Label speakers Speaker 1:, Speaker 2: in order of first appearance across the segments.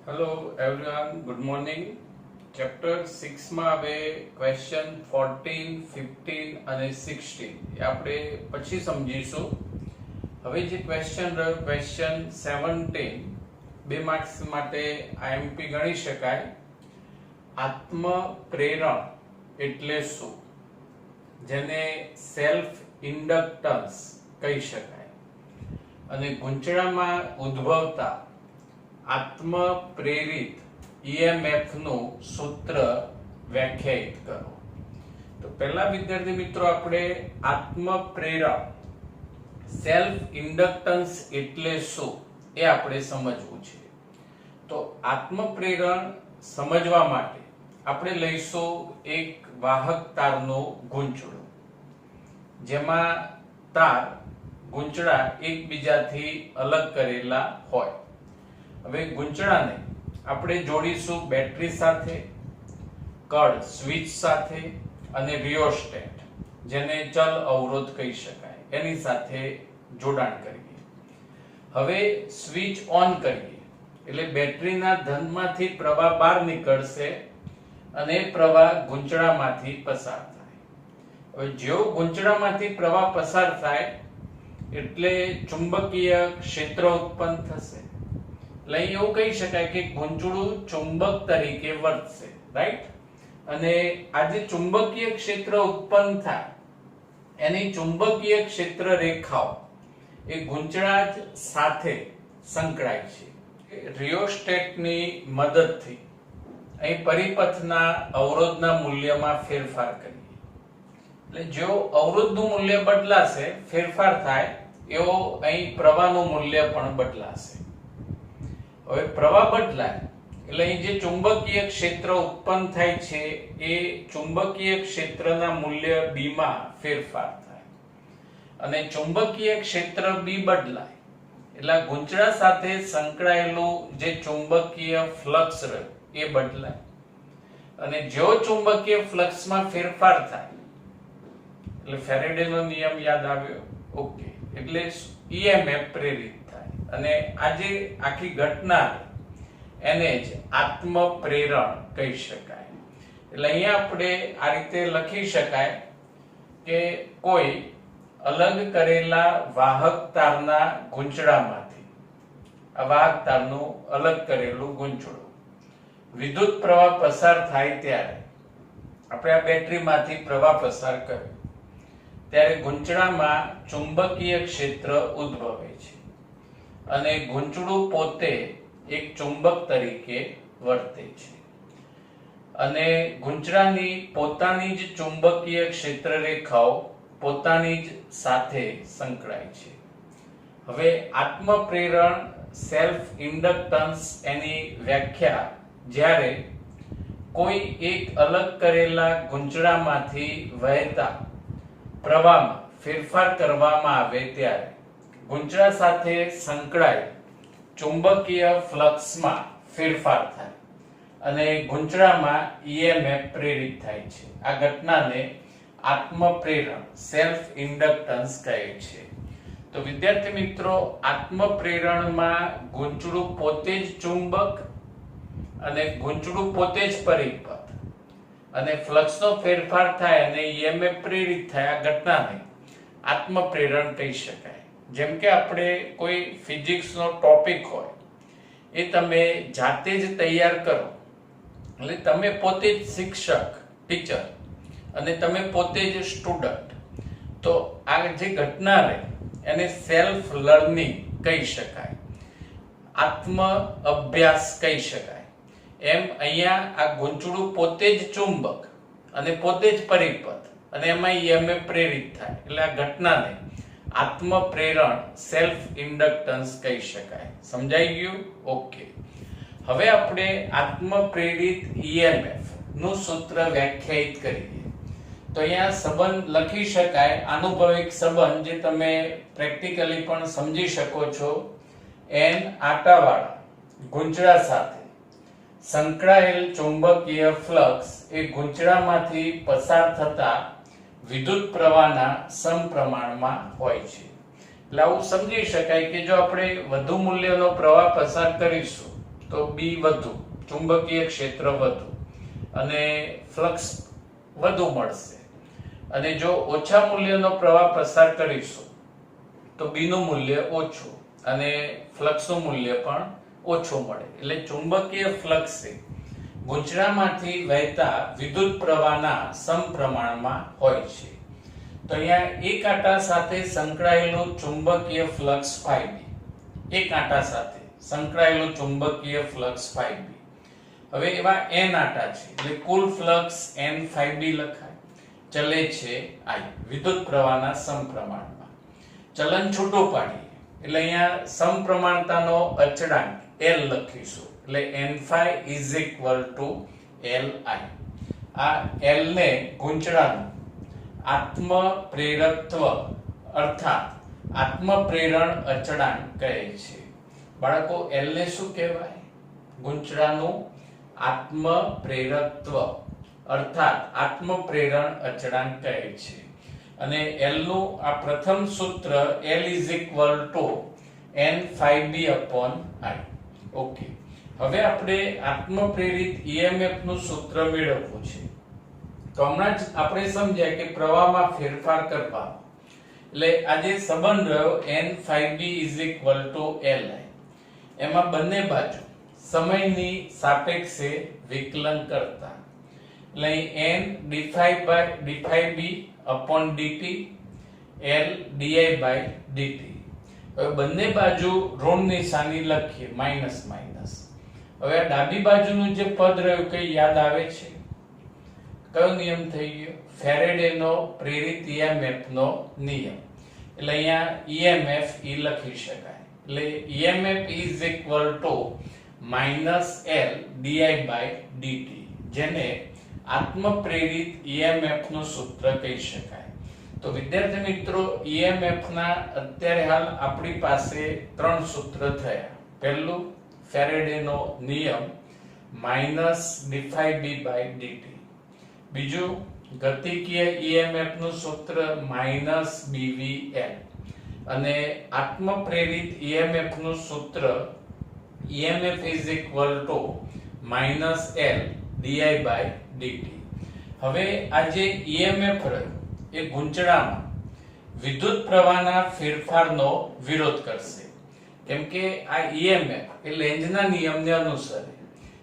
Speaker 1: Hello everyone, good morning. Chapter 6 માં હવે question 14, 15 અને 16 એ આપણે પછી સમજીશું. હવે જે ક્વેશ્ચન રહ્યો ક્વેશ્ચન 17 2 માર્ક્સ માટે આઈએમપી ગણી શકાય. આત્મ પ્રેરણ એટલે શું, જેને સેલ્ફ ઇન્ડક્ટન્સ કહી શકાય, અને ગૂંચળામાં ઉદ્ભવતા આત્મ પ્રેરિત ઈએમએફ નું સૂત્ર વ્યાખ્યાયિત કરો. તો પહેલા વિદ્યાર્થી મિત્રો આપણે આત્મ પ્રેરણ સેલ્ફ ઇન્ડક્ટન્સ એટલે શું એ આપણે સમજવું છે. તો આત્મ પ્રેરણ સમજવા માટે આપણે લઈશું એક વાહક તારનું ગૂંચળું, જેમાં તાર ગૂંચળા એકબીજાથી અલગ કરેલા હોય. હવે ગૂંચળાને આપણે જોડીશું બેટરી સાથે, કળ સ્વિચ સાથે અને રિયોસ્ટેટ, જેને ચલ અવરોધ કહી શકાય, એની સાથે જોડાણ કરીએ. હવે સ્વિચ ઓન કરીએ એટલે બેટરીના ધનમાંથી પ્રવાહ બહાર નીકળશે અને પ્રવાહ ગૂંચળામાંથી પસાર થાય. હવે જેવો ગૂંચળામાંથી પ્રવાહ પસાર થાય એટલે ચુંબકીય ક્ષેત્ર ઉત્પન્ન થશે. એટલે એવું કહી શકાય કે ગૂંચળું ચુંબક તરીકે વર્તશે, રાઈટ? અને આ જે ચુંબકીય ક્ષેત્ર ઉત્પન્ન થાય એની ચુંબકીય ક્ષેત્ર રેખાઓ એ ગૂંચળા જ સાથે સંકળાય છે. રિયોસ્ટેટની મદદથી અહીં પરિપથના અવરોધના મૂલ્યમાં ફેરફાર કરીએ. એટલે જો અવરોધનું મૂલ્ય બદલાશે, ફેરફાર થાય, એવો અહીં પ્રવાહનું મૂલ્ય પણ બદલાશે. હવે પ્રવાહ બદલાય એટલે અહીં જે ચુંબકીય ક્ષેત્ર ઉત્પન્ન થાય છે એ ચુંબકીય ક્ષેત્રના મૂલ્ય B માં ફેરફાર થાય, અને ચુંબકીય ક્ષેત્ર B બદલાય એટલે ગૂંચળા સાથે સંકળાયેલું જે ચુંબકીય ફ્લક્સ રહ્યો એ બદલાય, અને જો ચુંબકીય ફ્લક્સમાં ફેરફાર થાય એટલે ફેરેડેનો નિયમ યાદ આવ્યો. ઓકે, એટલે ઈએમએફ પ્રેરિત થાય, અને આજે આખી ઘટના એને જ આત્મ પ્રેરણ કહી શકાય. એટલે અહીંયા આપણે આ રીતે લખી શકાય કે કોઈ અલગ કરેલા વાહક તારના ગૂંચળામાંથી, આ વાહક તારનું અલગ કરેલું ગૂંચળું, વિદ્યુત પ્રવાહ પસાર થાય ત્યારે આપણે આ બેટરીમાંથી પ્રવાહ પસાર કર્યો ત્યારે ગૂંચળામાં ચુંબકીય ક્ષેત્ર ઉદ્ભવે છે, અને ગૂંચળું પોતે એક ચુંબક તરીકે વર્તે છે, અને ગૂંચળાની પોતાની જ ચુંબકીય ક્ષેત્ર રેખાઓ પોતાની જ સાથે સંકળાય છે. હવે આત્મ પ્રેરણ સેલ્ફ ઇન્ડક્ટન્સ એની વ્યાખ્યા જ્યારે કોઈ એક અલગ કરેલા ગૂંચળામાંથી વહેતા પ્રવાહમાં ફેરફાર કરવામાં આવે ત્યારે ગૂંચળા સાથે સંકળાયેલ ચુંબકીય ફ્લક્સમાં ફેરફાર થાય અને ગૂંચળામાં ઈએમએફ પ્રેરિત થાય છે. આ ઘટનાને આત્મ પ્રેરણ સેલ્ફ ઇન્ડક્ટન્સ કહે છે. તો વિદ્યાર્થી મિત્રો, આત્મ પ્રેરણમાં ગૂંચળું પોતે જ ચુંબક અને ગૂંચળું પોતે જ પરિપથ, અને ફ્લક્સનો ફેરફાર થાય અને ઈએમએફ પ્રેરિત થાય, આ ઘટનાને આત્મ પ્રેરણ કહી શકાય. જેમ કે આપણે કોઈ ફિઝિક્સનો ટોપિક હોય એ તમે જાતે જ તૈયાર કરો, એટલે તમે પોતે જ શિક્ષક, ટીચર, અને તમે પોતે જ સ્ટુડન્ટ, તો આ જે ઘટના રહે એને સેલ્ફ લર્નિંગ કહી શકાય, આત્મ અભ્યાસ કહી શકાય. એમ અહીંયા આ ગૂંચળું પોતે જ ચુંબક અને પોતે જ પરિપથ, અને એમાં ઈએમએફ પ્રેરિત થાય, એટલે આ ઘટનાને આત્મ પ્રેરણ સેલ્ફ ઇન્ડક્ટન્સ કહી શકાય. સમજાઈ ગયું? ઓકે. હવે આપણે આત્મ પ્રેરિત ઈએમએફ નું સૂત્ર વ્યાખ્યાયિત કરીએ. તો અહીંયા સંબંધ લખી શકાય, અનુભવિક સંબંધ, જે તમે પ્રેક્ટિકલી પણ સમજી શકો છો. એન આંટાવાળા ગૂંચળા સાથે સંકળાયેલ ચુંબકીય ફ્લક્સ એ ગૂંચળામાંથી પસાર થતા વિદ્યુત પ્રવાહના સમપ્રમાણમાં હોય છે. એટલે આવું સમજી શકાય કે જો આપણે વધુ મૂલ્યનો પ્રવાહ પસાર કરીશું તો B વધુ, ચુંબકીય ક્ષેત્ર વધુ અને ફ્લક્સ વધુ મળશે. અને જો ઓછા મૂલ્યનો પ્રવાહ પસાર કરીશું તો B નું મૂલ્ય ઓછું અને ફ્લક્સનું મૂલ્ય પણ ઓછું મળે. એટલે ચુંબકીય ફ્લક્સ ગૂંચળામાંથી વહેતા વિદ્યુત પ્રવાહના સમપ્રમાણમાં હોય છે. તો અહીંયા એક કાંટા સાથે સંકળાયેલું ચુંબકીય ફ્લક્સ phi b, એક કાંટા સાથે સંકળાયેલું ચુંબકીય ફ્લક્સ phi b. હવે એવા n આંટા છે એટલે કુલ ફ્લક્સ n phi b લખાય. ચલે છે I, વિદ્યુત પ્રવાહના સમપ્રમાણમાં. ચલન છૂટું પાડીએ એટલે અહીંયા સમપ્રમાણતાનો અચળાંક L લખીશું એટલે n phi is equal to Li. આ L ને ગૂંચળાનું આત્મ પ્રેરકત્વ અર્થાત આત્મ પ્રેરણ અચળાંક કહે છે. બાળકો L ને શું કહેવાય? ગૂંચળાનું આત્મ પ્રેરકત્વ અર્થાત આત્મ પ્રેરણ અચળાંક કહે છે. અને L નું આ પ્રથમ સૂત્ર L is equal to n phi b upon I. Okay, હવે આપણે આત્મ પ્રેરિત EMF નું સૂત્ર મેળવવું છે. તો હમણાં જ આપણે સમજ્યા કે પ્રવાહમાં ફેરફાર કરવા એટલે આ જે સંબંધ રહ્યો n phi b is equal to Li, એમાં બંને બાજુ સમયની સાપેક્ષે વિકલન કરતા એટલે n d phi b upon dt L di by dt. હવે બંને બાજુ ઋણ નિશાની લખીએ માઈનસ માઈનસ. હવે આ ડાબી બાજુનું જે પદ રહ્યું કઈ યાદ આવે છે? કયો નિયમ થઈ ગયો? ફેરેડેનો પ્રેરિત EMF નો નિયમ. એટલે અહીંયા EMF E લખી શકાય. એટલે EMF is equal to minus L di by dt, જેને આત્મ પ્રેરિત EMF નું સૂત્ર કહી શકાય. તો વિદ્યાર્થી મિત્રો, EMF ના અત્યારે હાલ આપણી પાસે ત્રણ સૂત્ર થયા. પહેલું ફેરેડેનો નિયમ minus d phi b by dt. બીજું ગતિકીય EMF નું સૂત્ર minus BVL. અને આત્મ પ્રેરિત EMF નું સૂત્ર EMF is equal to minus L di by dt. હવે આ જે EMF રહ્યું એ ગૂંચળામાં વિદ્યુત પ્રવાહના ફેરફારનો વિરોધ કરશે. કેમ કે આ EMF એ લેન્ઝના નિયમને અનુસરે.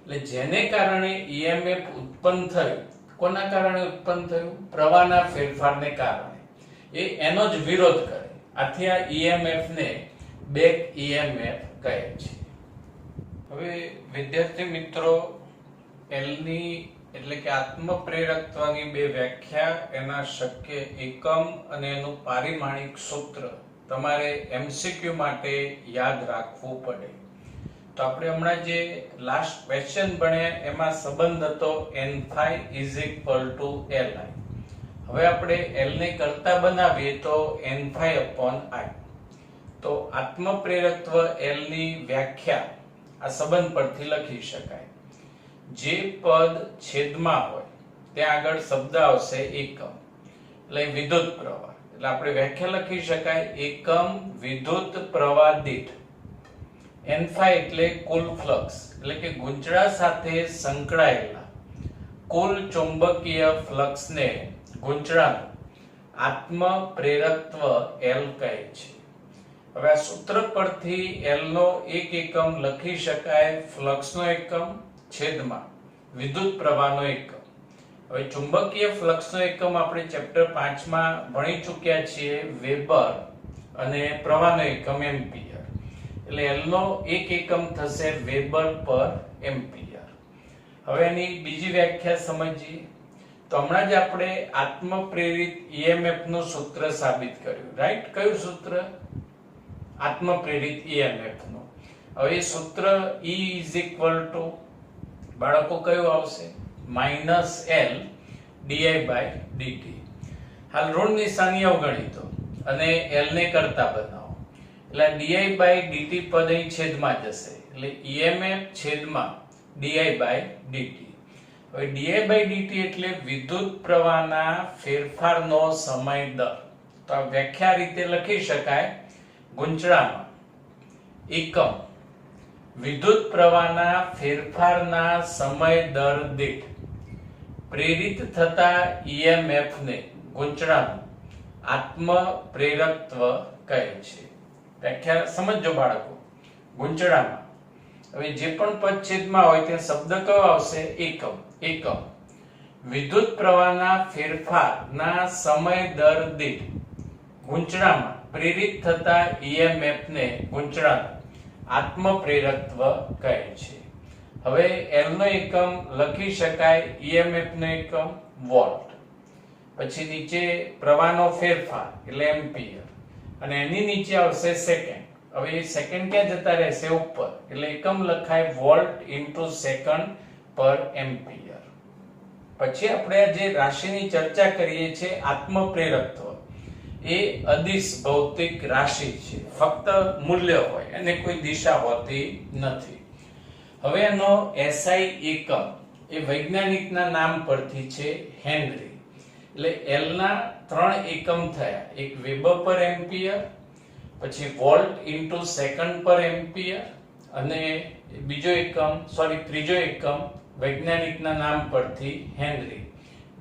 Speaker 1: એટલે જેને કારણે EMF ઉત્પન્ન થયું, કોના કારણે ઉત્પન્ન થયું? પ્રવાહના ફેરફારને કારણે. એ એનો જ વિરોધ કરે. આથી આ EMF ને બેક EMF કહે છે. હવે વિદ્યાર્થી મિત્રો, L ની એટલે કે આત્મ પ્રેરકત્વની બે વ્યાખ્યા, એના શક્ય એકમ અને એનું પારિમાણિક સૂત્ર તમારે MCQ માટે યાદ રાખવું પડે. તો આપણે હમણાં જે લાસ્ટ ક્વેશ્ચન ભણ્યા એમાં સંબંધ હતો n phi is equal to Li. હવે આપણે L ને કરતા બનાવીએ તો n phi upon I. તો આત્મ પ્રેરકત્વ L ની વ્યાખ્યા આ સંબંધ પરથી લખી શકાય. જે પદ છેદમાં હોય ત્યાં આગળ શબ્દ આવશે એકમ, એટલે વિદ્યુત પ્રવાહ. એટલે આપણે વ્યાખ્યા લખી શકાય એકમ વિદ્યુત પ્રવાહ દીઠ. n phi એટલે કુલ ફ્લક્સ, એટલે કે ગૂંચળા સાથે સંકળાયેલા કુલ ચુંબકીય ફ્લક્સને ગૂંચળાનું આત્મ પ્રેરકત્વ L કહે છે. હવે આ સૂત્ર પરથી L નો એક એકમ લખી શકાય ફ્લક્સનો એકમ છેદમાં વિદ્યુત પ્રવાહનો એકમ. હવે ચુંબકીય ફ્લક્સનો એકમ આપણે ચેપ્ટર 5 માં ભણી ચૂક્યા છીએ, વેબર, અને પ્રવાહનો એકમ એમ્પિયર. એટલે L નો એક એકમ થશે વેબર પર એમ્પિયર. હવે એની બીજી વ્યાખ્યા સમજીએ. તો હમણાં જ આપણે આત્મ પ્રેરિત EMF નું સૂત્ર સાબિત કર્યું, રાઈટ? કયું સૂત્ર? આત્મ પ્રેરિત EMF નું. હવે એ સૂત્ર E is equal to બાળકો કયું આવશે? minus L di by dt. હાલ ઋણ નિશાની અવગણી દો અને L ને કરતા બનાવો. એટલે di by dt પદ અહીં છેદમાં જશે. એટલે EMF છેદમાં di by dt. હવે di by dt એટલે વિદ્યુત પ્રવાહના ફેરફારનો સમય દર. તો આ વ્યાખ્યા રીતે લખી શકાય. ગૂંચળામાં એકમ વિદ્યુત પ્રવાહના ફેરફારના સમય દર દીઠ પ્રેરિત થતા EMF ને ગૂંચળાનું આત્મ પ્રેરકત્વ કહે છે. વ્યાખ્યા સમજો બાળકો. ગૂંચળામાં હવે જે પણ પદછેદમાં હોય ત્યાં શબ્દ કયો આવશે? એકમ. એકમ વિદ્યુત પ્રવાહના ફેરફારના સમય દર દીઠ ગૂંચળામાં પ્રેરિત થતા EMF ને ગૂંચળાનું આત્મ પ્રેરકત્વ કહે છે. હવે L નો એકમ લખી શકાય, EMF નો એકમ વોલ્ટ, પછી નીચે પ્રવાહનો ફેરફાર એટલે એમ્પિયર, અને એની નીચે આવશે સેકન્ડ. હવે એ સેકન્ડ ક્યાં જતા રહેશે? ઉપર, એટલે એકમ લખાય વોલ્ટ ઇન્ટુ સેકન્ડ પર એમ્પિયર. પછી આપણે જે રાશિની ચર્ચા કરીએ છીએ આત્મ પ્રેરકત્વ, એ અદિશ ભૌતિક રાશિ છે, ફક્ત મૂલ્ય હોય અને કોઈ દિશા હોતી નથી. હવે એનો SI એકમ એ વૈજ્ઞાનિકના નામ પરથી છે, હેનરી. એટલે L ના 3 એકમ થયા, એક વેબર પર એમ્પિયર, પછી વોલ્ટ ઇન્ટુ સેકન્ડ પર એમ્પિયર, અને ત્રીજો એકમ વૈજ્ઞાનિકના નામ પરથી હેનરી,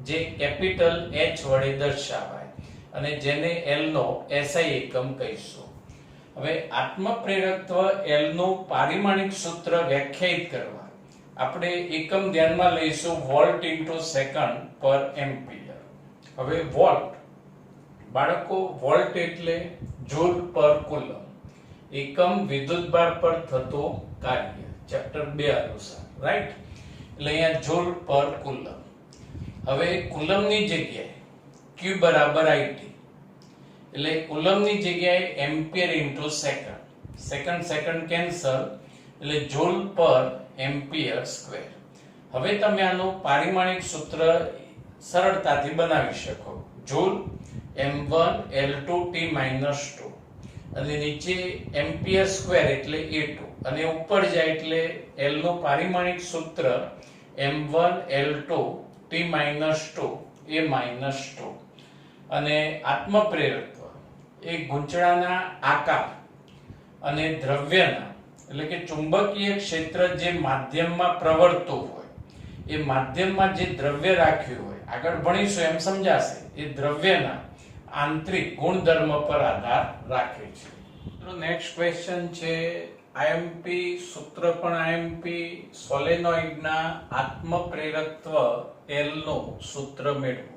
Speaker 1: જે કેપિટલ H વડે દર્શાવાય અને જેને L નો SI એકમ કહીશું. હવે આત્મ પ્રેરકત્વ L નું પારિમાણિક સૂત્ર વ્યાખ્યાયિત કરવા આપણે એકમ ધ્યાનમાં લઈશું, વોલ્ટ ઇન્ટુ સેકન્ડ પર એમ્પિયર. હવે વોલ્ટ બાળકો, વોલ્ટ એટલે જૂલ પર કુલમ, એકમ વિદ્યુતભાર પર થતું કાર્ય, ચેપ્ટર 2 અનુસાર, રાઈટ? એટલે અહીંયા જૂલ પર કુલમ. હવે કુલમની જગ્યાએ Q બરાબર IT, એટલે કુલમની જગ્યાએ ampere into second, second cancel, એટલે જૂલ પર એમ્પિયર સ્ક્વેર. હવે તમે આનું પારિમાણિક સૂત્ર સરળતાથી બનાવી શકો. જૂલ m1 L2T-2 અને નીચે એમ્પિયર સ્ક્વેર એટલે A2, અને ઉપર જાય એટલે L નું પારિમાણિક સૂત્ર m1 L2T-2 A-2. અને આત્મ પ્રેરકત્વ એ ગૂંચળાના આકાર અને દ્રવ્યના, એટલે કે ચુંબકીય ક્ષેત્ર જે માધ્યમમાં પ્રવર્તતું હોય, એ માધ્યમમાં જે દ્રવ્ય રાખ્યું હોય, આગળ ભણીશું એમ સમજાશે, એ દ્રવ્યના આંતરિક ગુણધર્મ પર આધાર રાખે છે. તો નેક્સ્ટ ક્વેશ્ચન છે IMP, સૂત્ર પણ IMP, સોલેનોઇડના આત્મ પ્રેરકત્વ L નું સૂત્ર મેળવો.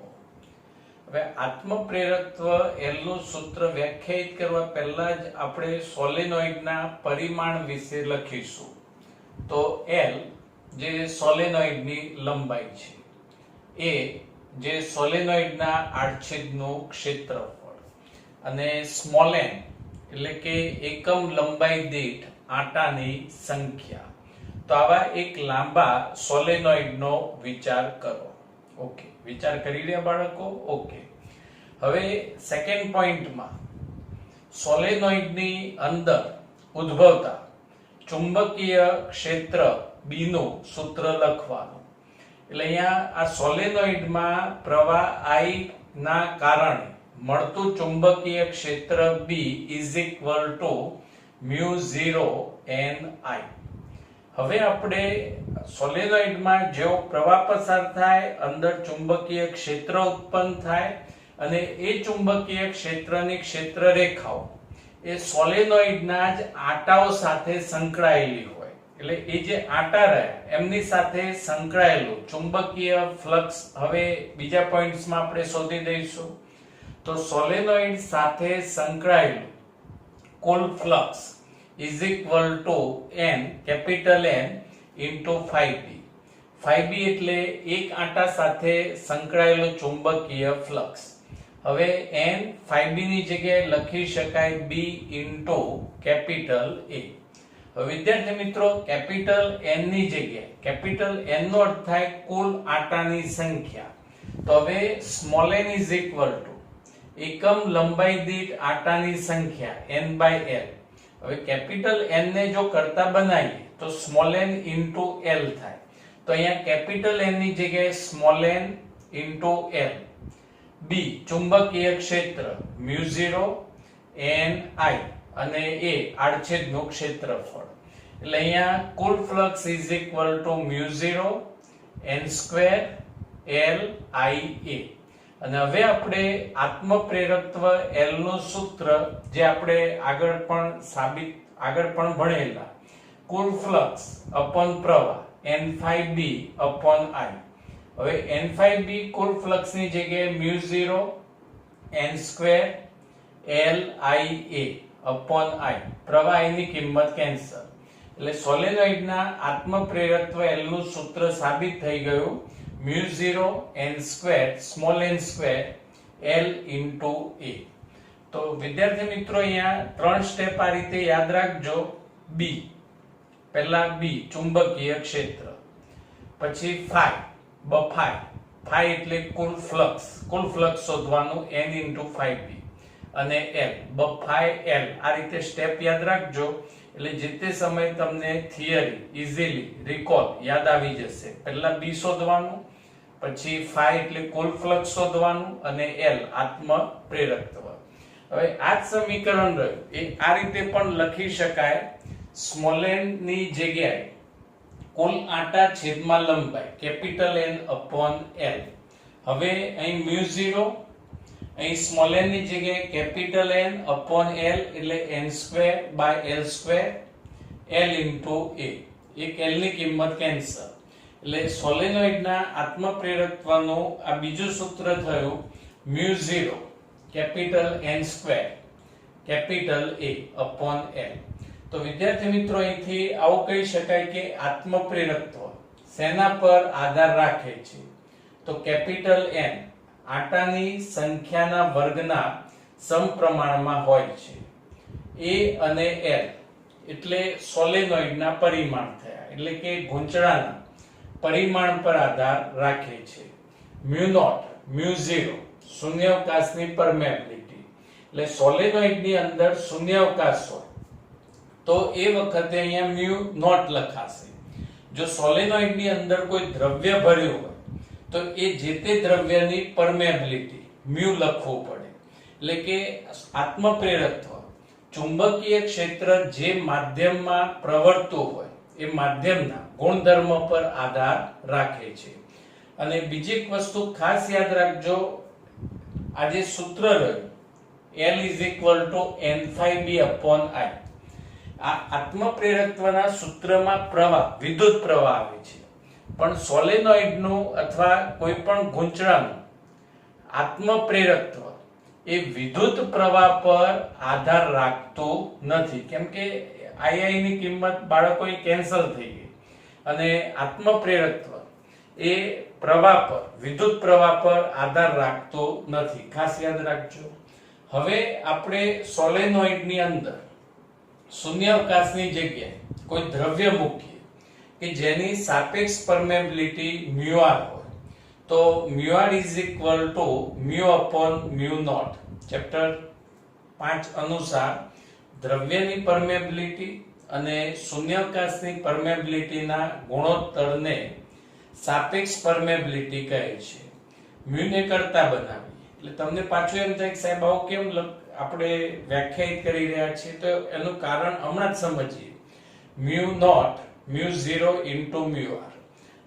Speaker 1: હવે આત્મ પ્રેરકત્વ L નું સૂત્ર વ્યાખ્યાયિત કરવા પહેલા જ આપણે સોલેનોઇડના પરિમાણ વિશે લખીશું. તો L જે સોલેનોઇડની લંબાઈ છે, એ જે સોલેનોઇડના આડછેદનું ક્ષેત્રફળ, અને સ્મોલ n એટલે કે એકમ લંબાઈ દીઠ આંટાની સંખ્યા. તો આવા એક લાંબા સોલેનોઇડનો વિચાર કરો. ઓકે, વિચાર કરી રહ્યા બાળકો? ઓકે. હવે સેકન્ડ પોઈન્ટમાં સોલેનોઇડની અંદર ઉદ્ભવતા ચુંબકીય ક્ષેત્ર B નું સૂત્ર લખવાનું. એટલે અહીંયા આ સોલેનોઇડમાં પ્રવાહ I ના કારણે મળતું ચુંબકીય ક્ષેત્ર B =μ0 NI. હવે આપણે સોલેનોઇડમાં જેવો પ્રવાહ પસાર થાય, અંદર ચુંબકીય ક્ષેત્ર ઉત્પન્ન થાય, અને એ ચુંબકીય ક્ષેત્રની ક્ષેત્ર રેખાઓ એ સોલેનોઇડના જ આંટાઓ સાથે સંકળાયેલી હોય. એટલે એ જે આંટા રહ્યા એમની સાથે સંકળાયેલું ચુંબકીય ફ્લક્સ હવે બીજા પોઈન્ટ્સમાં આપણે શોધી દઈશું. તો સોલેનોઇડ સાથે સંકળાયેલું કુલ flux N, capital N into 5B. 5B એટલે એક આંટા સાથે સંકળાયેલું ચુંબકીય ફ્લક્સ. હવે N 5B ની જગ્યાએ લખી શકાય B ઇન્ટુ કેપિટલ A. હવે વિદ્યાર્થી મિત્રો, કેપિટલ N ની જગ્યાએ કેપિટલ N નો અર્થ થાય કુલ આંટાની સંખ્યા. તો હવે સ્મોલ n એકમ લંબાઈ દીઠ આંટાની સંખ્યા N/L. હવે કેપિટલ N ને જો કરતા બનાવીએ તો સ્મોલ n ઇન્ટુ L થાય. તો અહીંયા કેપિટલ N ની જગ્યાએ small n into L. B ચુંબકીય ક્ષેત્ર μ0 NI, અને A આડછેદનું ક્ષેત્રફળ. એટલે અહીંયા કુલ flux is equal to μ0 n square l I a. અને હવે આપણે આત્મ પ્રેરકત્વ L નું સૂત્ર જે આપણે આગળ પણ ભણેલા, કુલ ફ્લક્સ અપોન પ્રવાહ n∅b અપોન I. હવે n∅b કુલ ફ્લક્સ ની જગ્યાએ μ0 n square l I a upon I. પ્રવાહ ની કિંમત કેન્સલ, એટલે સોલેનોઇડ ના આત્મ પ્રેરકત્વ L નું સૂત્ર સાબિત થઈ ગયું, μ0 n square small n square l into a. તો વિદ્યાર્થી મિત્રો અહીંયા ત્રણ સ્ટેપ આ રીતે યાદ રાખજો. b, પહેલા b ચુંબકીય ક્ષેત્ર, પછી ફાઈ બફાઈ, ફાઈ એટલે કુલ ફ્લક્સ શોધવાનું n ઇન્ટુ ફાઈ b, અને l બફાઈ l. આ રીતે સ્ટેપ યાદ રાખજો એટલે જે તે સમય તમને થિયરી ઇઝીલી રિકોલ યાદ આવી જશે. પહેલા b શોધવાનું, પછી ફાઈ એટલે કુલ ફ્લક્સ શોધવાનું, અને l આત્મ પ્રેરકત્વ. હવે આ જ સમીકરણ રહ્યું એ આ રીતે પણ લખી શકાય, સ્મોલ n ની જગ્યાએ કુલ આંટા છેદમાં લંબાઈ કેપિટલ N અપોન l. હવે અહીં μ0, અહીં સ્મોલ n ની જગ્યાએ કેપિટલ N અપોન l એટલે n square by l square l into a. એક l ની કિંમત કેન્સલ, એટલે સોલેનોઇડના આત્મ પ્રેરકત્વનું આ બીજું સૂત્ર થયું μ0 capital N square capital A upon l. તો વિદ્યાર્થી મિત્રો અહીંથી આવું કહી શકાય કે આત્મ પ્રેરકત્વ શેના પર આધાર રાખે છે? તો કેપિટલ N આંટાની સંખ્યાના વર્ગના સમપ્રમાણમાં હોય છે. A અને L એટલે સોલેનોઇડના પરિમાણ થયા, એટલે કે ગૂંચળાના પરિમાણ પર આધાર રાખે છે. μ0 μ0 શૂન્યાવકાશની પરમેબિલિટી, એટલે સોલેનોઇડની અંદર શૂન્યાવકાશ હોય તો એ વખતે અહીંયા μ0 લખાશે. જો સોલેનોઇડની અંદર કોઈ દ્રવ્ય ભર્યું હોય તો એ જે તે દ્રવ્યની પરમેબિલિટી μ લખવું પડે. એટલે કે આત્મ પ્રેરકત્વ ચુંબકીય ક્ષેત્ર જે માધ્યમમાં પ્રવર્તતું હોય એ માધ્યમના ગુણધર્મ પર આધાર રાખે છે. અને બીજી એક વસ્તુ ખાસ યાદ રાખજો, આ જે સૂત્ર રહ્યું L is equal to n∅b upon I. આ આત્મ પ્રેરકત્વના સૂત્રમાં પ્રવાહ વિદ્યુત પ્રવાહ આવે છે, પણ સોલેનોઇડનું અથવા કોઈ પણ ગૂંચળાનું આત્મ પ્રેરકત્વ એ વિદ્યુત પ્રવાહ પર આધાર રાખતું નથી, કેમ કે I ની કિંમત બાળકોએ કેન્સલ થઈ ગઈ, અને આત્મ પ્રેરકત્વ એ પ્રવાહ પર વિદ્યુત પ્રવાહ પર આધાર રાખતો નથી, ખાસ યાદ રાખજો. હવે આપણે સોલેનોઇડની અંદર શૂન્યાવકાશની જગ્યાએ કોઈ દ્રવ્ય મૂકીએ કે જેની સાપેક્ષ પરમેબિલિટી μr હોય, તો μr is equal to μ upon μ0. Chapter 5 અનુસાર દ્રવ્યની પરમેબિલિટી અને શૂન્યાવકાશની પરમેબિલિટીના ગુણોત્તરને સાપેક્ષ પરમેબિલિટી કહે છે. μ ને કરતા બનાવી એટલે તમને પાછું એમ થાય કે સાહેબ આવું કેમ આપણે વ્યાખ્યાયિત કરી રહ્યા છીએ, તો એનું કારણ હમણાં જ સમજીએ. μ0 into μr.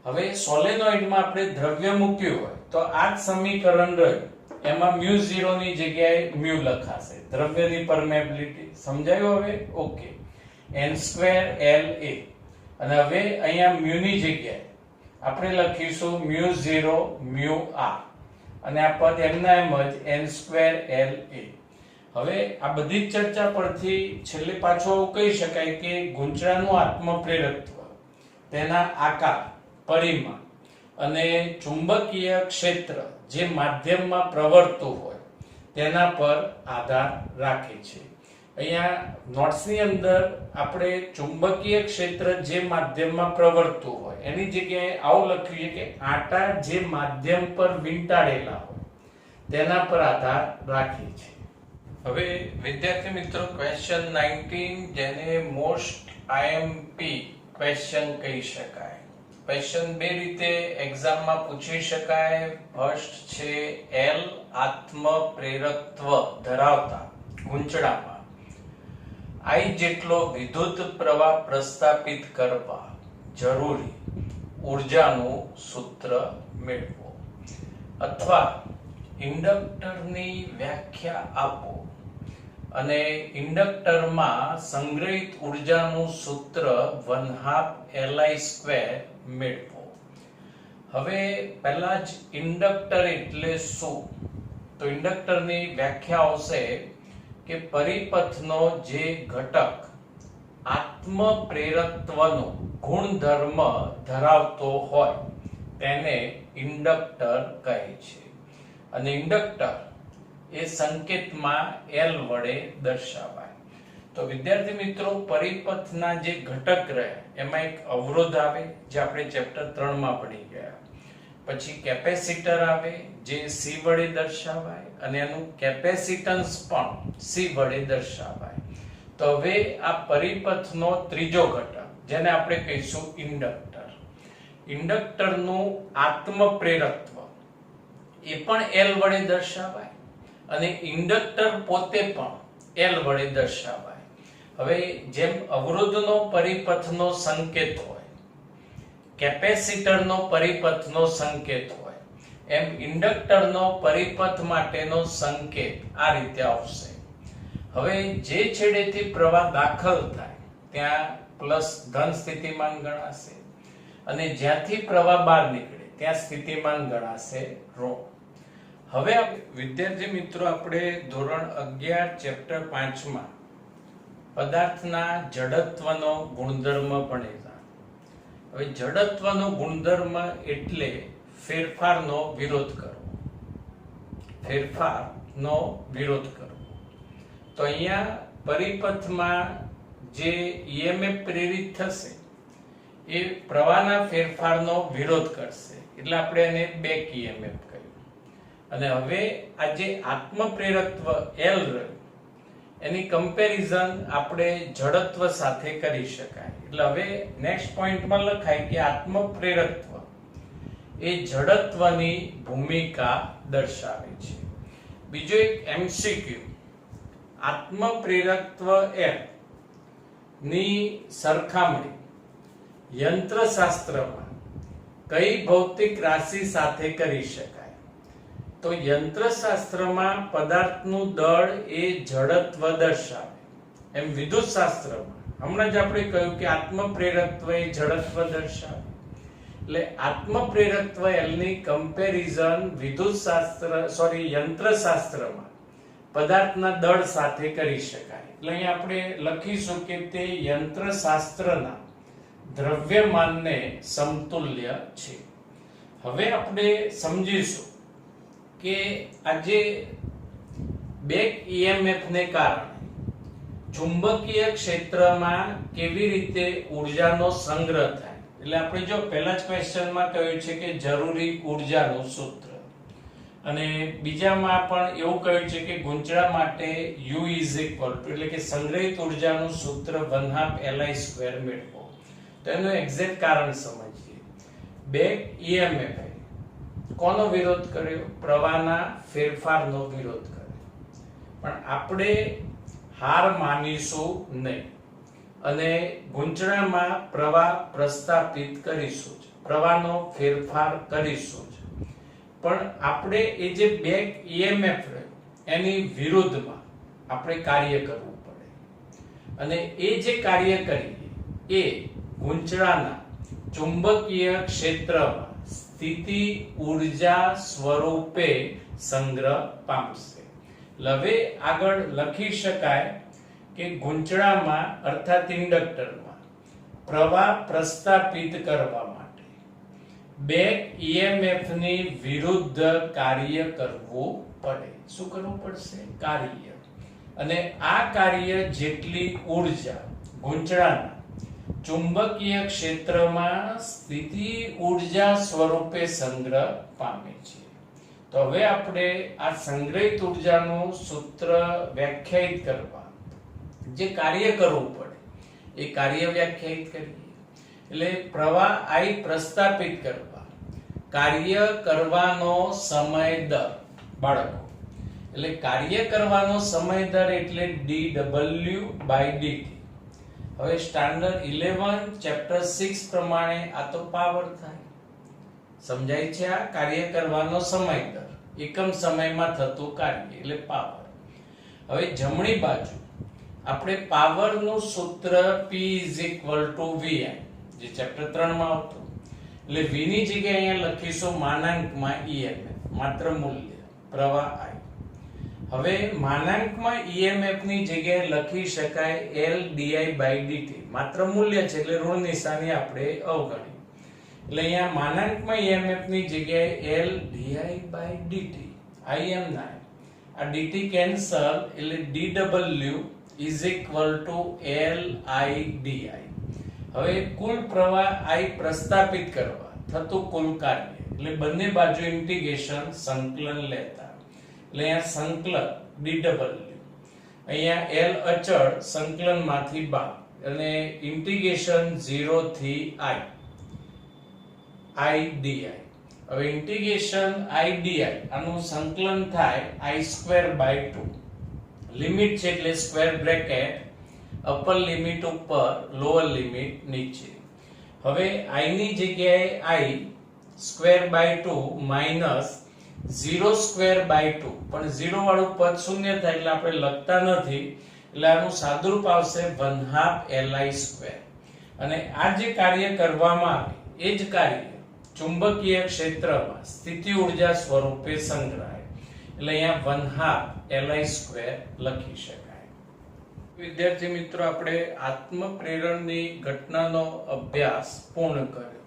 Speaker 1: હવે સોલેનોઇડમાં આપણે દ્રવ્ય મૂક્યું હોય તો આ જ સમીકરણ રહ્યું, એમાં μ0 ની જગ્યાએ μ લખાશે, દ્રવ્યની પરમેબિલિટી. સમજાયું હવે? ઓકે. n² la. અને હવે અહીંયા μ ની જગ્યાએ આપણે લખીશું μ0 μr, અને આ પદ એમના એમ જ n² la. હવે આ બધી જ ચર્ચા પરથી છેલ્લે પાછું એવું કહી શકાય કે ગૂંચળાનું આત્મ પ્રેરકત્વ તેના આકાર, પરિમાણ અને ચુંબકીય ક્ષેત્ર જે માધ્યમમાં પ્રવર્તતું હોય તેના પર આધાર રાખે છે. અહીંયા નોટ્સની અંદર આપણે ચુંબકીય ક્ષેત્ર જે માધ્યમમાં પ્રવર્તતું હોય એની જગ્યાએ આવું લખ્યું છે કે આંટા જે માધ્યમ પર વીંટાળેલા હોય તેના પર આધાર રાખે છે. હવે વિદ્યાર્થી મિત્રો ક્વેશ્ચન 19 જેને મોસ્ટ IMP ક્વેશ્ચન કહી શકાય. ક્વેશ્ચન બે રીતે એક્ઝામમાં પૂછી શકાય. ફર્સ્ટ છે L આત્મ પ્રેરકત્વ ધરાવતા ગૂંચળામાં I જેટલો વિદ્યુત પ્રવાહ પ્રસ્થાપિત કરવા જરૂરી ઉર્જાનું સૂત્ર મેળવો, અથવા ઇન્ડક્ટરની વ્યાખ્યા આપો અને ઇન્ડક્ટરમાં સંગ્રહિત ઉર્જાનું સૂત્ર 1/2 Li² મેળવો. હવે પહેલા જ ઇન્ડક્ટર એટલે શું? તો ઇન્ડક્ટરની વ્યાખ્યા આવશે કે પરિપથનો જે ઘટક આત્મ પ્રેરકત્વનો ગુણધર્મ ધરાવતો હોય તેને ઇન્ડક્ટર કહે છે, અને ઇન્ડક્ટર એ સંકેતમાં L વડે દર્શાવાય. તો વિદ્યાર્થી મિત્રો, પરિપથના જે ઘટક રહે એમાં એક અવરોધ આવે જે આપણે ચેપ્ટર 3 માં ભણી ગયા, પછી કેપેસિટર આવે જે C વડે દર્શાવાય અને એનું કેપેસિટન્સ પણ C વડે દર્શાવાય. તો હવે આ પરિપથનો ત્રીજો ઘટક જેને આપણે કહીશું ઇન્ડક્ટર. ઇન્ડક્ટરનું આત્મ પ્રેરકત્વ એ પણ L વડે દર્શાવાય અને ઇન્ડક્ટર પોતે પણ L વડે દર્શાવાય. હવે જેમ અવરોધનો પરિપથનો સંકેત હોય, કેપેસિટરનો પરિપથનો સંકેત હોય, એમ ઇન્ડક્ટરનો પરિપથ માટેનો સંકેત આ રીતે આવશે. હવે જે છેડેથી પ્રવાહ દાખલ થાય ત્યાં પ્લસ ધન સ્થિતિમાન ગણાશે અને જ્યાંથી પ્રવાહ બહાર નીકળે ત્યાં સ્થિતિમાન ગણાશે ઋણ. હવે વિદ્યાર્થી મિત્રો, આપણે ધોરણ 11 ચેપ્ટર 5 માં પદાર્થના જડત્વનો ગુણધર્મ ભણેલા. હવે જડત્વનો ગુણધર્મ એટલે ફેરફારનો વિરોધ કરવો. ફેરફારનો વિરોધ કરવો. તો અહીંયા પરિપથમાં જે EMF પ્રેરિત થશે એ પ્રવાહના ફેરફારનો વિરોધ કરશે, એટલે આપણે એને બેક EMF કહ્યું. અને હવે આ જે આત્મ પ્રેરકત્વ L રહ્યું એની કમ્પેરિઝન આપણે જડત્વ સાથે કરી શકાય. એટલે હવે નેક્સ્ટ પોઈન્ટમાં લખાય કે આત્મ પ્રેરકત્વ એ જડત્વની ભૂમિકા દર્શાવે છે. બીજો એક MCQ, આત્મ પ્રેરકત્વ L ની સરખામણી યંત્રશાસ્ત્રમાં કઈ ભૌતિક રાશિ સાથે કરી શકાય? તો યંત્રશાસ્ત્રમાં પદાર્થનું દળ એ જડત્વ દર્શાવે, એમ વિદ્યુત શાસ્ત્રમાં હમણાં જ આપણે કહ્યું કે આત્મ પ્રેરકત્વ એ જડત્વ દર્શાવે. એટલે આત્મ પ્રેરકત્વ L ની કમ્પેરિઝન યંત્રશાસ્ત્રમાં પદાર્થના દળ સાથે કરી શકાય. એટલે અહીં આપણે લખીશું કે તે યંત્રશાસ્ત્રના દ્રવ્યમાનને સમતુલ્ય છે. હવે આપણે સમજીશું કે આજે બેક EMF ને કારણે ચુંબકીય ક્ષેત્રમાં કેવી રીતે ઉર્જાનો સંગ્રહ થાય. એટલે આપણે જો પહેલા જ ક્વેશ્ચનમાં કહ્યું છે કે જરૂરી ઉર્જાનું સૂત્ર, અને બીજામાં પણ એવું કહ્યું છે કે ગૂંચળા માટે U એટલે કે સંગ્રહિત ઉર્જાનું સૂત્ર 1/2 Li² મેળવો. તો એનું એક્ઝેક્ટ કારણ સમજીએ. બેક EMF કોનો વિરોધ કર્યો? પ્રવાહના ફેરફારનો વિરોધ કર્યો. પણ આપણે હાર માનીશું નહીં અને ગૂંચળામાં પ્રવાહ પ્રસ્થાપિત કરીશું જ, પ્રવાહનો ફેરફાર કરીશું જ. પણ આપણે એ જે બેક EMF રહ્યું એની વિરુદ્ધમાં આપણે કાર્ય કરવું પડે, અને એ જે કાર્ય કરીએ એ ગૂંચળાના ચુંબકીય ક્ષેત્રમાં સ્થિતિ ઉર્જા સ્વરૂપે સંગ્રહ પામશે. હવે આગળ લખી શકાય કે ગૂંચળામાં અર્થાત ઇન્ડક્ટરમાં પ્રવાહ પ્રસ્થાપિત કરવા માટે બેક EMF ની વિરુદ્ધ કાર્ય કરવું પડે. શું કરવું પડશે? કાર્ય. અને આ કાર્ય જેટલી ઉર્જા ગૂંચળાના ચુંબકીય ક્ષેત્રમાં સ્થિતિ ઉર્જા સ્વરૂપે સંગ્રહ પામે છે. તો હવે આપણે આ સંગ્રહિત ઉર્જાનું સૂત્ર વ્યાખ્યાયિત કરવા જે કાર્ય કરવું પડે એ કાર્ય વ્યાખ્યાયિત કરીએ. એટલે પ્રવાહ I પ્રસ્થાપિત કરવા કાર્ય કરવાનો સમય દર બાળકો, એટલે કાર્ય કરવાનો સમય દર એટલે dw/dt. હવે સ્ટાન્ડર્ડ 11 ચેપ્ટર 6 પ્રમાણે આ તો પાવર થાય. સમજાય છે? આ કાર્ય કરવાનો સમય દર, એકમ સમયમાં થતું કાર્ય એટલે પાવર. હવે જમણી બાજુ આપણે પાવર નું સૂત્ર P = VI જે ચેપ્ટર 3 માં આવતું. એટલે V ની જગ્યાએ અહીંયા લખીશું માનાંકમાં EMF, માત્ર મૂલ્ય પ્રવાહ I. હવે માનાંકમાં EMF ની જગ્યાએ લખી શકાય L di/dt, માત્ર મૂલ્ય છે એટલે ઋણ નિશાની આપણે અવગણી. એટલે અહીંયા માનાંકમાં EMF ની જગ્યાએ L di/dt Im ના આ dt કેન્સલ એટલે dw = Li/di. હવે કુલ પ્રવાહ I પ્રસ્થાપિત કરવા થતું કુલ કાર્ય એટલે બંને બાજુ ઇન્ટિગ્રેશન સંકલન લેતા. એટલે અહીંયા સંકલન dw, અહીંયા L અચળ સંકલનમાંથી બાદ અને ઇન્ટિગ્રેશન 0 થી I di. હવે ઇન્ટિગ્રેશન I di આનું સંકલન થાય I²/2. લિમિટ છે એટલે સ્ક્વેર બ્રેકેટ, અપર લિમિટ ઉપર, લોઅર લિમિટ નીચે. હવે I ની જગ્યાએ I²/2 માઈનસ 0²/2, પણ 0 વાળું પદ શૂન્ય થાય એટલે આપણે લખતા નથી, એટલે આનું સાદુરૂપ આવશે 1/2 Li². અને આ જે કાર્ય કરવામાં આવે એ જ કાર્ય ચુંબકીય ક્ષેત્રમાં સ્થિતિ ઊર્જા સ્વરૂપે સંગ્રહાય. એટલે અહીંયા 1/2 Li² લખી શકાય. વિદ્યાર્થી મિત્રો, આપણે આત્મ પ્રેરણની ઘટનાનો અભ્યાસ પૂર્ણ કર્યો,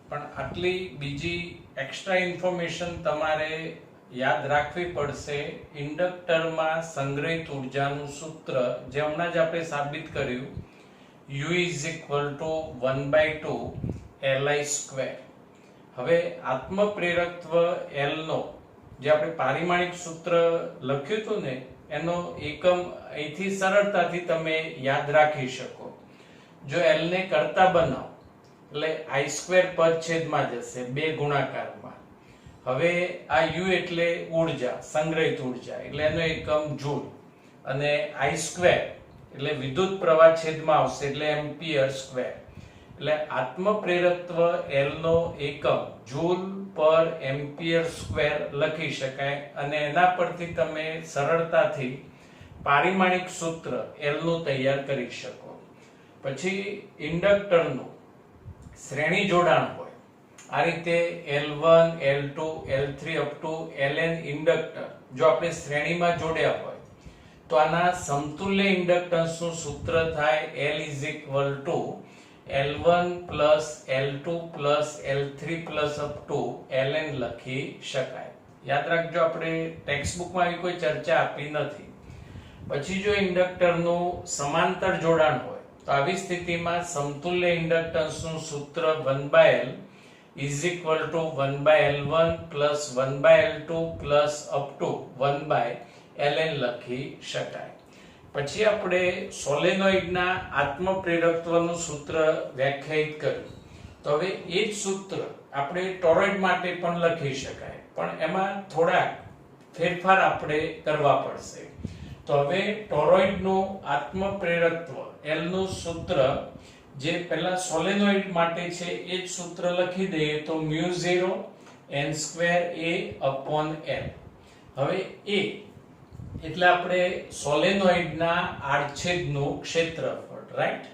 Speaker 1: પણ આટલી બીજી એક્સ્ટ્રા ઇન્ફોર્મેશન તમારે યાદ રાખવી પડશે. ઇન્ડક્ટરમાં સંગ્રહિત ઊર્જાનું સૂત્ર જે હમણાં જ આપણે સાબિત કર્યું, U = 1/2 Li². હવે આત્મ પ્રેરકત્વ L નો જે આપણે પારિમાણિક સૂત્ર લખ્યું હતું ને, એનો એકમ અહીંથી સરળતાથી તમે યાદ રાખી શકો. જો L ને કરતા બનાવો એટલે I² પદ છેદમાં જશે, 2 ગુણાકારમાં. હવે આ U એટલે ઊર્જા, સંગ્રહિત ઊર્જા, એટલે એનો એકમ જૂલ, અને I² એટલે વિદ્યુત પ્રવાહ છેદમાં આવશે એટલે એમ્પિયર². એટલે આત્મ પ્રેરકત્વ L નો એકમ જૂલ/એમ્પિયર² લખી શકાય. અને એના પરથી તમે સરળતાથી પારિમાણિક સૂત્ર L નું તૈયાર કરી શકો. પછી ઇન્ડક્ટરનું શ્રેણી જોડાણ હોય, આ રીતે L1, L2, L3 up to Ln inductor જો આપણે શ્રેણીમાં જોડ્યા હોય તો આના સમતુલ્ય ઇન્ડક્ટન્સનું સૂત્ર થાય L = L1 + L2 + L3 + up to Ln લખી શકાય. યાદ રાખજો, આપણે ટેક્સ્ટબુકમાં આવી કોઈ ચર્ચા આપી નથી. પછી જો ઇન્ડક્ટરનું સમાંતર જોડાણ હોય તો આવી સ્થિતિમાં સમતુલ્ય ઇન્ડક્ટન્સનું સૂત્ર 1/L = 1/L1 + 1/L2 + up to 1/Ln લખી શકાય. પછી આપણે સોલેનોઇડના આત્મ પ્રેરકત્વનું સૂત્ર વ્યાખ્યાયિત કર્યું. તો હવે એ જ સૂત્ર આપણે ટોરોઇડ માટે પણ લખી શકાય, પણ એમાં થોડાક ફેરફાર આપણે કરવા પડશે. તો હવે ટોરોઇડનું આત્મ પ્રેરકત્વ L નું સૂત્ર જે પહેલા સોલેનોઇડ માટે છે એ જ સૂત્ર લખી દઈએ તો μ0 n²A/L. હવે A એટલે આપણે સોલેનોઇડના આડછેદનું ક્ષેત્રફળ, રાઈટ?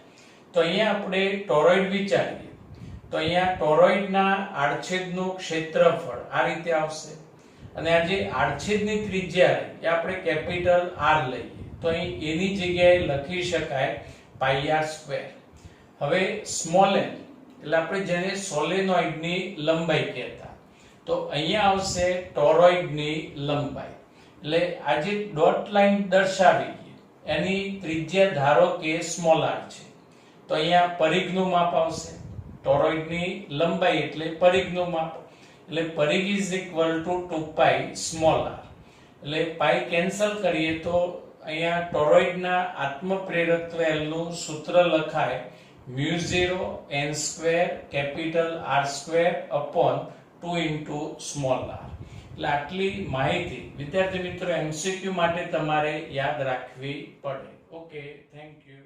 Speaker 1: તો અહીંયા આપણે ટોરોઇડ વિચારીએ તો અહીંયા ટોરોઇડના આડછેદનું ક્ષેત્રફળ આ રીતે આવશે. અને આ જે આડછેદની ત્રિજ્યા એ આપણે કેપિટલ R લઈએ તો અહીં A ની જગ્યાએ લખી શકાય πr². હવે સ્મોલ n એટલે આપણે જેને સોલેનોઇડની લંબાઈ કહેતા, તો અહીંયા આવશે ટોરોઇડની લંબાઈ. એટલે આ જે ડોટ લાઈન દર્શાવી એની ત્રિજ્યા ધારો કે સ્મોલ r છે, તો અહીંયા પરિઘનું માપ આવશે. ટોરોઇડની લંબાઈ એટલે પરિઘનું માપ, એટલે પરિઘ = 2π સ્મોલ r. એટલે પાઈ કેન્સલ કરીએ તો અહીંયા ટોરોઇડના આત્મ પ્રેરકત્વ L નું સૂત્ર લખાય μ0 n² R² / 2 * સ્મોલ r. એટલે આટલી માહિતી વિદ્યાર્થી મિત્રો MCQ માટે તમારે યાદ રાખવી પડે. Okay, thank you.